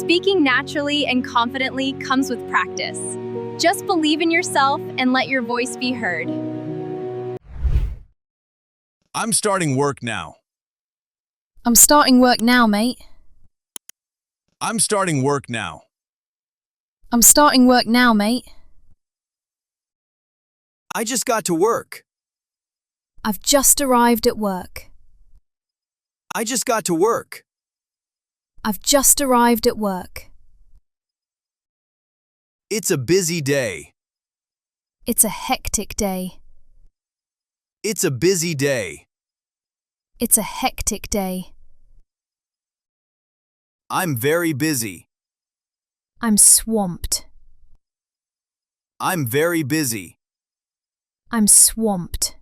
Speaking naturally and confidently comes with practice. Just believe in yourself and let your voice be heard. I'm starting work now. I'm starting work now, mate. I'm starting work now. I'm starting work now, mate. I just got to work. I've just arrived at work. I just got to work. I've just arrived at work. It's a busy day. It's a hectic day. It's a busy day. It's a hectic day. I'm very busy. I'm swamped. I'm very busy. I'm swamped.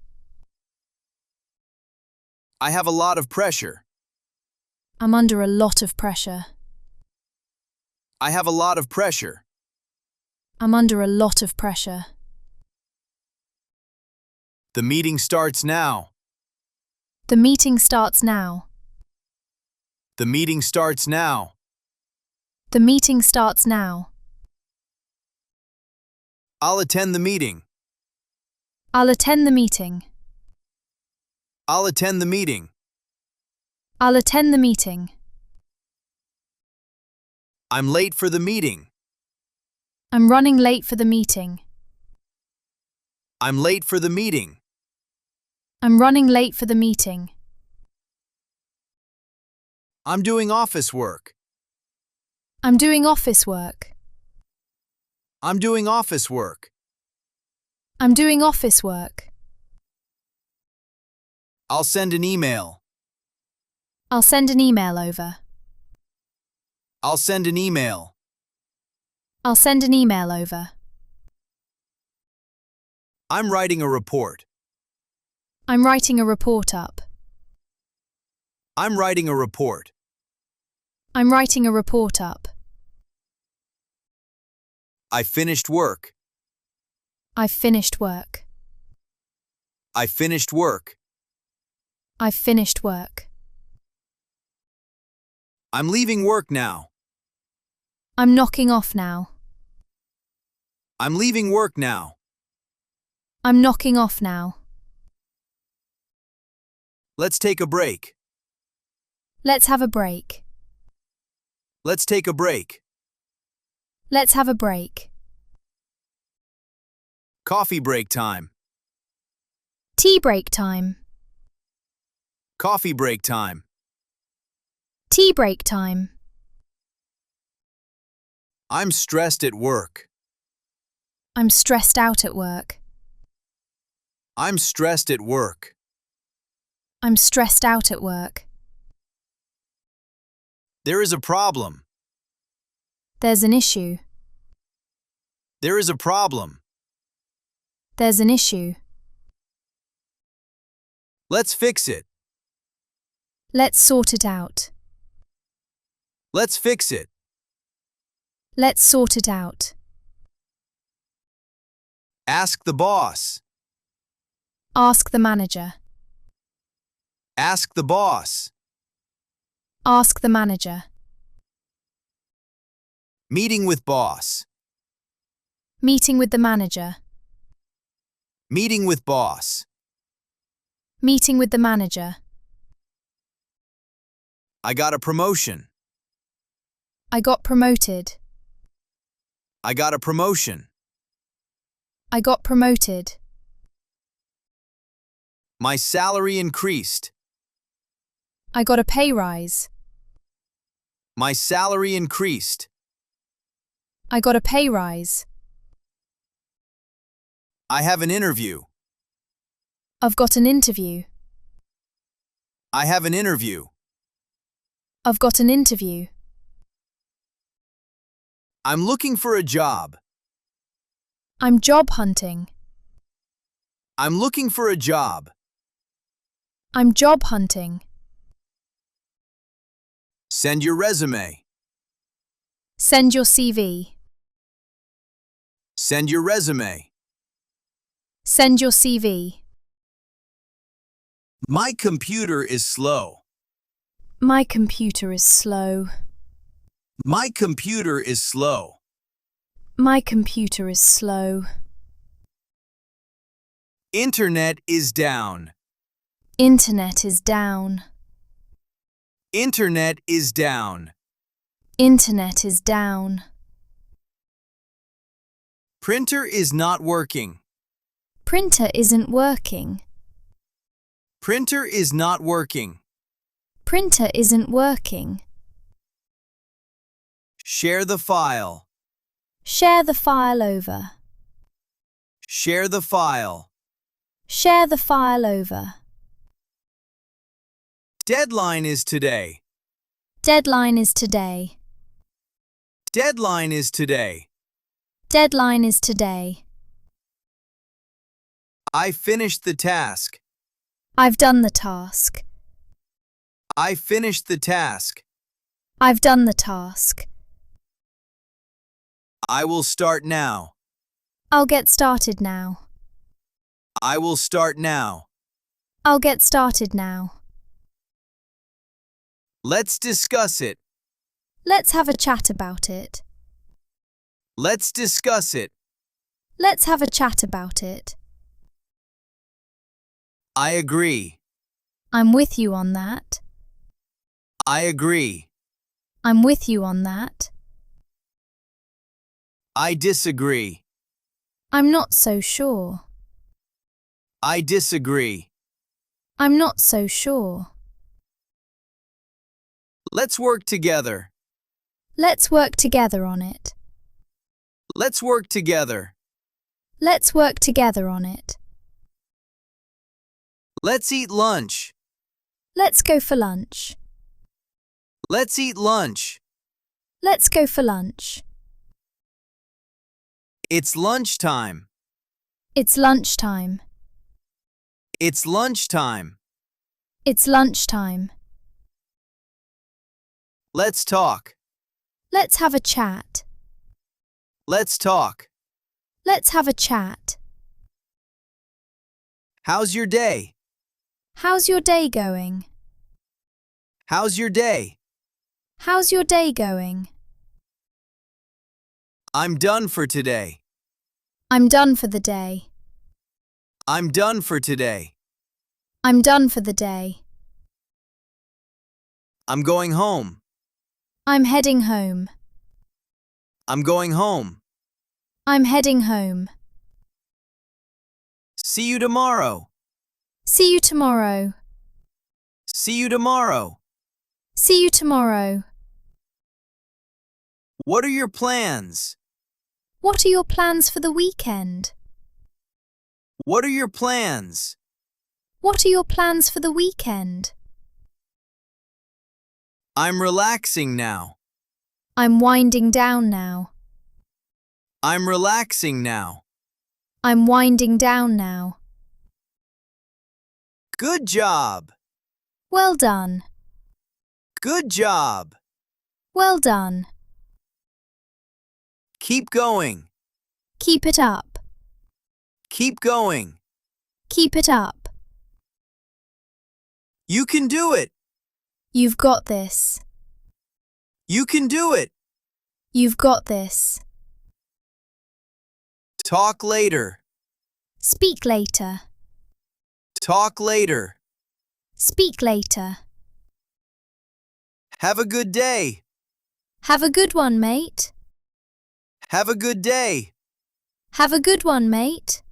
I have a lot of pressure. I'm under a lot of pressure. I have a lot of pressure. I'm under a lot of pressure. The meeting starts now. The meeting starts now. The meeting starts now. The meeting starts now. I'll attend the meeting. I'll attend the meeting. I'll attend the meeting. I'll attend the meeting. I'm late for the meeting. I'm running late for the meeting. I'm late for the meeting. I'm running late for the meeting. I'm doing office work. I'm doing office work. I'm doing office work. I'm doing office work. I'll send an email. I'll send an email over. I'll send an email. I'll send an email over. I'm writing a report. I'm writing a report up. I'm writing a report. I'm writing a report up. I finished work. I've finished work. I finished work. I've finished work. I'm leaving work now. I'm knocking off now. I'm leaving work now. I'm knocking off now. Let's take a break. Let's have a break. Let's take a break. Let's have a break. Coffee break time. Tea break time. Coffee break time. Tea break time. I'm stressed at work. I'm stressed out at work. I'm stressed at work. I'm stressed out at work. There is a problem. There's an issue. There is a problem. There's an issue. Let's fix it. Let's sort it out. Let's fix it. Let's sort it out. Ask the boss. Ask the manager. Ask the boss. Ask the manager. Meeting with boss. Meeting with the manager. Meeting with boss. Meeting with the manager. I got a promotion. I got promoted. I got a promotion. I got promoted. My salary increased. I got a pay rise. My salary increased. I got a pay rise. I have an interview. I've got an interview. I have an interview. I've got an interview. I'm looking for a job. I'm job hunting. I'm looking for a job. I'm job hunting. Send your resume. Send your CV. Send your resume. Send your CV. My computer is slow. My computer is slow. My computer is slow. My computer is slow. Internet is down. Internet is down. Internet is down. Internet is down. Printer is not working. Printer isn't working. Printer is not working. Printer isn't working. Share the file. Share the file over. Share the file. Share the file over. Deadline is today. Deadline is today. Deadline is today. Deadline is today. I finished the task. I've done the task. I finished the task. I've done the task. I will start now. I'll get started now. I will start now. I'll get started now. Let's discuss it. Let's have a chat about it. Let's discuss it. Let's have a chat about it. I agree. I'm with you on that. I agree. I'm with you on that. I disagree. I'm not so sure. I disagree. I'm not so sure. Let's work together. Let's work together on it. Let's work together. Let's work together on it. Let's eat lunch. Let's go for lunch. Let's eat lunch. Let's go for lunch. It's lunchtime. It's lunchtime. It's lunchtime. It's lunchtime. Let's talk. Let's have a chat. Let's talk. Let's have a chat. How's your day? How's your day going? How's your day? How's your day going? I'm done for today. I'm done for the day. I'm done for today. I'm done for the day. I'm going home. I'm heading home. I'm going home. I'm heading home. See you tomorrow. See you tomorrow. See you tomorrow. See you tomorrow. What are your plans? What are your plans for the weekend? What are your plans? What are your plans for the weekend? I'm relaxing now. I'm winding down now. I'm relaxing now. I'm winding down now. Good job. Well done. Good job. Well done. Keep going. Keep it up. Keep going. Keep it up. You can do it. You've got this. You can do it. You've got this. Talk later. Speak later. Talk later. Speak later. Have a good day. Have a good one, mate. Have a good day. Have a good one, mate.